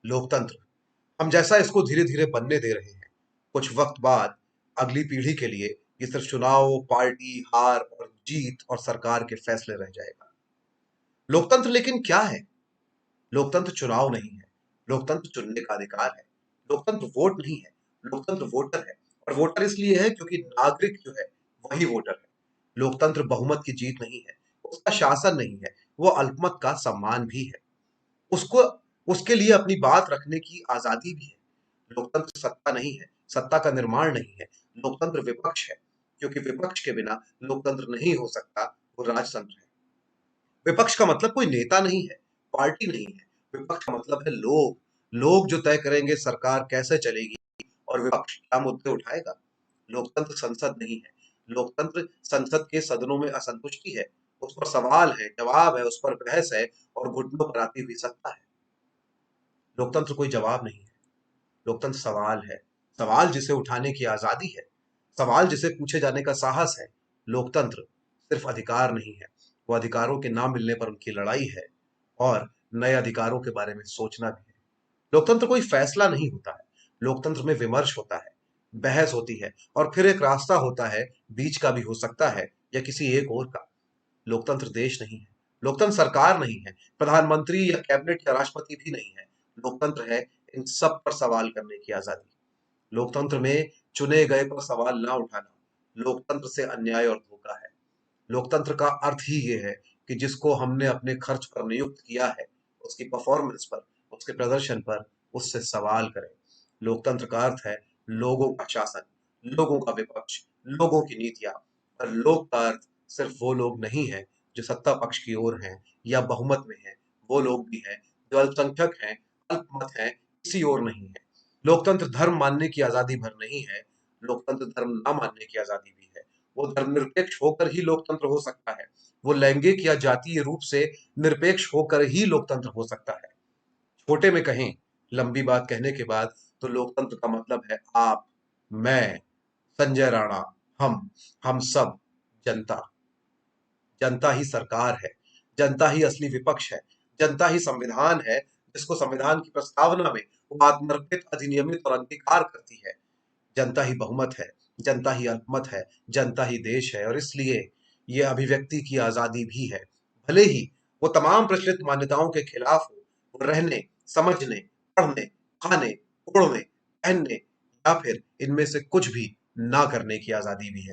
लोकतंत्र हम जैसा इसको धीरे धीरे बनने दे रहे हैं। कुछ वक्त बाद अगली पीढ़ी के लिए ये सिर्फ चुनाव, पार्टी हार और जीत और सरकार के फैसले रह जाएगा। लोकतंत्र लेकिन क्या है? लोकतंत्र चुनाव नहीं है। लोकतंत्र चुनने का अधिकार है। लोकतंत्र वोट नहीं है। लोकतंत्र वोटर है। और वोटर इसलिए है क्योंकि नागरिक जो है वही वोटर है। लोकतंत्र बहुमत की जीत नहीं है। उसका शासन नहीं है। वो अल्पमत का सम्मान भी है। उसको उसके लिए अपनी बात रखने की आजादी भी है। लोकतंत्र सत्ता नहीं है। सत्ता का निर्माण नहीं है। लोकतंत्र विपक्ष है। क्योंकि विपक्ष के बिना लोकतंत्र नहीं हो सकता। वो राजतंत्र है। विपक्ष का मतलब कोई नेता नहीं है, पार्टी नहीं है। विपक्ष का मतलब है लोग। लोग जो तय करेंगे सरकार कैसे चलेगी और विपक्ष क्या मुद्दे उठाएगा। लोकतंत्र संसद नहीं है। लोकतंत्र संसद के सदनों में असंतुष्टि है, उस पर सवाल है, जवाब है, उस पर बहस है और घुटनों पर आती हुई सत्ता है। लोकतंत्र कोई जवाब नहीं है। लोकतंत्र सवाल है। सवाल जिसे उठाने की आजादी है। सवाल जिसे पूछे जाने का साहस है। लोकतंत्र सिर्फ अधिकार नहीं है, वो अधिकारों के ना मिलने पर उनकी लड़ाई है और नए अधिकारों के बारे में सोचना भी है। लोकतंत्र कोई फैसला नहीं होता है। लोकतंत्र में विमर्श होता है, बहस होती है और फिर एक रास्ता होता है, बीच का भी हो सकता है या किसी एक और का। लोकतंत्र देश नहीं है। लोकतंत्र सरकार नहीं है। प्रधानमंत्री या कैबिनेट या राष्ट्रपति भी नहीं है। लोकतंत्र है इन सब पर सवाल करने की आजादी। लोकतंत्र में चुने गए पर सवाल ना उठाना लोकतंत्र से अन्याय और धोखा है। लोकतंत्र का अर्थ ही ये है कि जिसको हमने अपने खर्च पर नियुक्त किया है, उसकी परफॉर्मेंस पर, उसके प्रदर्शन पर, उससे सवाल करें। लोकतंत्र का अर्थ है लोगों का शासन, लोगों का विपक्ष, लोगों की नीतियां। और लोक का अर्थ सिर्फ वो लोग नहीं है जो सत्ता पक्ष की ओर हैं या बहुमत में हैं। वो लोग भी हैं जो अल्पसंख्यक हैं, अल्पमत हैं, किसी और नहीं है। लोकतंत्र धर्म मानने की आजादी भर नहीं है। लोकतंत्र धर्म ना मानने की आजादी भी है। वो धर्मनिरपेक्ष होकर ही लोकतंत्र हो सकता है। वो लैंगिक या जातीय रूप से निरपेक्ष होकर ही लोकतंत्र हो सकता है। छोटे में कहें, लंबी बात कहने के बाद, तो लोकतंत्र का मतलब है आप, मैं, संजय राणा, हम सब, जनता। जनता ही सरकार है। जनता ही असली विपक्ष है। जनता ही संविधान है, जिसको संविधान की प्रस्तावना में वो आत्मर्पित, अधिनियमित और अंगीकार करती है। जनता ही बहुमत है। जनता ही अल्पमत है। जनता ही देश है और इसलिए ये अभिव्यक्ति की आजादी भी है। भले ही वो तमाम प्रचलित मान्यताओं के खिलाफ हो, वो रहने, समझने, पढ़ने, खाने, ओढ़ने, पहनने या फिर इनमें से कुछ भी ना करने की आजादी भी है।